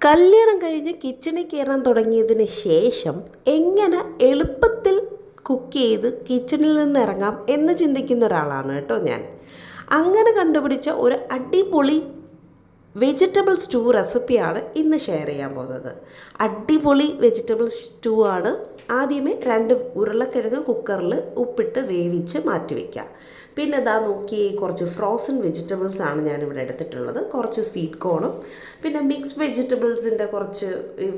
കല്യാണം കഴിഞ്ഞ് കിച്ചണിൽ കയറാൻ തുടങ്ങിയതിന് ശേഷം എങ്ങനെ എളുപ്പത്തിൽ കുക്ക് ചെയ്ത് കിച്ചണിൽ നിന്ന് ഇറങ്ങാം എന്ന് ചിന്തിക്കുന്ന ഒരാളാണ് കേട്ടോ ഞാൻ. അങ്ങനെ കണ്ടുപിടിച്ച ഒരു അടിപൊളി വെജിറ്റബിൾ സ്റ്റൂ റെസിപ്പിയാണ് ഇന്ന് ഷെയർ ചെയ്യാൻ പോകുന്നത്. അടിപൊളി വെജിറ്റബിൾ സ്റ്റൂ ആണ്. ആദ്യമേ 2 ഉരുളക്കിഴങ്ങ് കുക്കറിൽ ഉപ്പിട്ട് വേവിച്ച് മാറ്റി വയ്ക്കുക. പിന്നെ ഇതാ നോക്കി കുറച്ച് ഫ്രോസൺ വെജിറ്റബിൾസ് ആണ് ഞാനിവിടെ എടുത്തിട്ടുള്ളത്. കുറച്ച് സ്വീറ്റ് കോണും പിന്നെ മിക്സ് വെജിറ്റബിൾസിൻ്റെ കുറച്ച്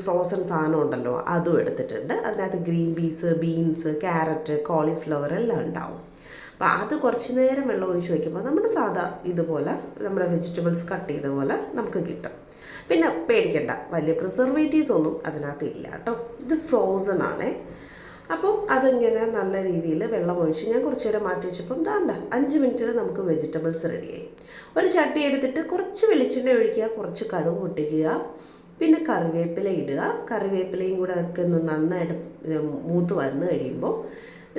ഫ്രോസൺ സാധനം ഉണ്ടല്ലോ അതും എടുത്തിട്ടുണ്ട്. അതിനകത്ത് green peas, beans, carrot, cauliflower എല്ലാം ഉണ്ടാവും. അപ്പോൾ അത് കുറച്ച് നേരം വെള്ളം ഒഴിച്ച് വയ്ക്കുമ്പോൾ നമ്മുടെ സാധാ ഇതുപോലെ നമ്മുടെ വെജിറ്റബിൾസ് കട്ട് ചെയ്ത പോലെ നമുക്ക് കിട്ടും. പിന്നെ പേടിക്കണ്ട, വലിയ പ്രിസർവേറ്റീവ്സ് ഒന്നും അതിനകത്ത് ഇല്ല കേട്ടോ. ഇത് ഫ്രോസൺ ആണേ. അപ്പം അതിങ്ങനെ നല്ല രീതിയിൽ വെള്ളം ഒഴിച്ച് ഞാൻ കുറച്ച് നേരം മാറ്റി വെച്ചപ്പം ദാണ്ട 5 മിനിറ്റിൽ നമുക്ക് വെജിറ്റബിൾസ് റെഡിയായി. ഒരു ചട്ടി എടുത്തിട്ട് കുറച്ച് വെളിച്ചെണ്ണ ഒഴിക്കുക, കുറച്ച് കടുക് പൊട്ടിക്കുക, പിന്നെ കറിവേപ്പില ഇടുക. കറിവേപ്പിലയും കൂടെ ഒക്കെ ഒന്ന് നന്നായിട്ട് മൂത്ത് വന്ന് കഴിയുമ്പോൾ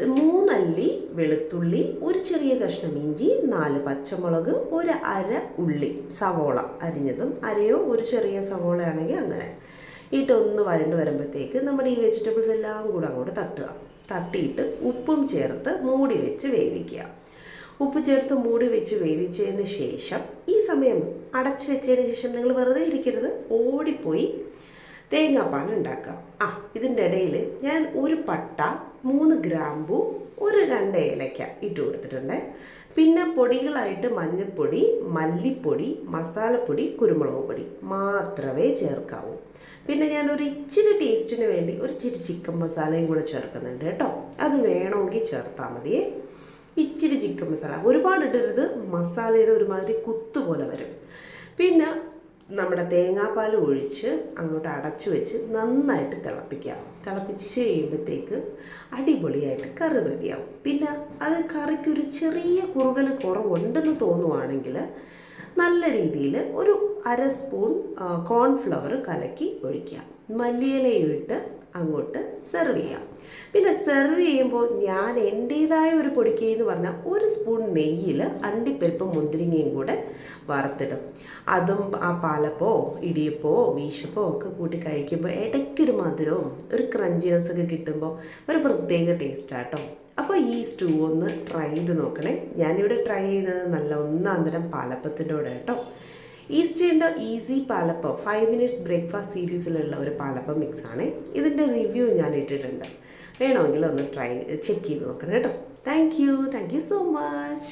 3 അല്ലി വെളുത്തുള്ളി, ഒരു ചെറിയ കഷ്ണം ഇഞ്ചി, 4 പച്ചമുളക്, ഒരു അര ഉള്ളി സവോള അരിഞ്ഞതും, അരയോ ഒരു ചെറിയ സവോള ആണെങ്കിൽ അങ്ങനെ ഇട്ടൊന്ന് വഴണ്ട് വരുമ്പോഴത്തേക്ക് നമ്മുടെ ഈ വെജിറ്റബിൾസ് എല്ലാം കൂടെ അങ്ങോട്ട് തട്ടിയിട്ട് ഉപ്പും ചേർത്ത് മൂടി വെച്ച് വേവിക്കുക. ഉപ്പ് ചേർത്ത് മൂടി വെച്ച് വേവിച്ചതിന് ശേഷം ഈ സമയം അടച്ചു വെച്ചതിന് ശേഷം നിങ്ങൾ വെറുതെ ഇരിക്കരുത്, ഓടിപ്പോയി തേങ്ങാപ്പാൽ ഉണ്ടാക്കാം. ഇതിൻ്റെ ഇടയിൽ ഞാൻ ഒരു പട്ട, 3 ഗ്രാമ്പു, ഒരു 2 ഏലക്ക ഇട്ട് കൊടുത്തിട്ടുണ്ട്. പിന്നെ പൊടികളായിട്ട് മഞ്ഞൾപ്പൊടി, മല്ലിപ്പൊടി, മസാലപ്പൊടി, കുരുമുളക് പൊടി മാത്രമേ ചേർക്കാവൂ. പിന്നെ ഞാനൊരു ഇച്ചിരി ടേസ്റ്റിന് വേണ്ടി ഒരു ഇച്ചിരി ചിക്കൻ മസാലയും കൂടെ ചേർക്കുന്നുണ്ട് കേട്ടോ. അത് വേണമെങ്കിൽ ചേർത്താൽ മതിയേ. ഇച്ചിരി ചിക്കൻ മസാല ഒരുപാട് ഇടരുത്, മസാലയുടെ ഒരുമാതിരി കുത്തുപോലെ വരും. പിന്നെ നമ്മുടെ തേങ്ങാപ്പാൽ ഒഴിച്ച് അങ്ങോട്ട് അടച്ചു വെച്ച് നന്നായിട്ട് തിളപ്പിക്കുക. തിളപ്പിച്ച് കഴിയുമ്പോഴത്തേക്ക് അടിപൊളിയായിട്ട് കറി റെഡിയാവും. പിന്നെ അത് കറിക്കൊരു ചെറിയ കുറുകൽ കുറവുണ്ടെന്ന് തോന്നുവാണെങ്കിൽ നല്ല രീതിയിൽ ഒരു 1/2 സ്പൂൺ കോൺഫ്ലവർ കലക്കി ഒഴിക്കുക. മല്ലിയിലയും ഇട്ട് അങ്ങോട്ട് സെർവ് ചെയ്യാം. പിന്നെ സെർവ് ചെയ്യുമ്പോൾ ഞാൻ എൻ്റേതായ ഒരു പൊടിക്കൈന്ന് പറഞ്ഞാൽ 1 സ്പൂൺ നെയ്യിൽ അണ്ടിപ്പരിപ്പും മുന്തിരിങ്ങയും കൂടെ വറുത്തിടും. അതും ആ പാലപ്പോ ഇടിയപ്പോ വീശപ്പോ ഒക്കെ കൂട്ടി കഴിക്കുമ്പോൾ ഇടയ്ക്കൊരു മധുരവും ഒരു ക്രഞ്ചിനെസ് ഒക്കെ കിട്ടുമ്പോൾ ഒരു പ്രത്യേക ടേസ്റ്റാട്ടോ. അപ്പോൾ ഈ സ്റ്റൂ ഒന്ന് ട്രൈ ചെയ്ത് നോക്കണേ. ഞാനിവിടെ ട്രൈ ചെയ്യുന്നത് നല്ല 1 തരം പാലപ്പത്തിൻ്റെ കൂടെ കേട്ടോ. ഈസ്റ്റേൻ്റെ ഈസി പാലപ്പം 5 മിനിറ്റ്സ് ബ്രേക്ക്ഫാസ്റ്റ് സീരീസിലുള്ള ഒരു പാലപ്പം മിക്സാണ്. ഇതിൻ്റെ റിവ്യൂ ഞാൻ ഇട്ടിട്ടുണ്ട്, വേണമെങ്കിൽ ഒന്ന് ചെക്ക് ചെയ്ത് നോക്കണം കേട്ടോ. Thank you so much.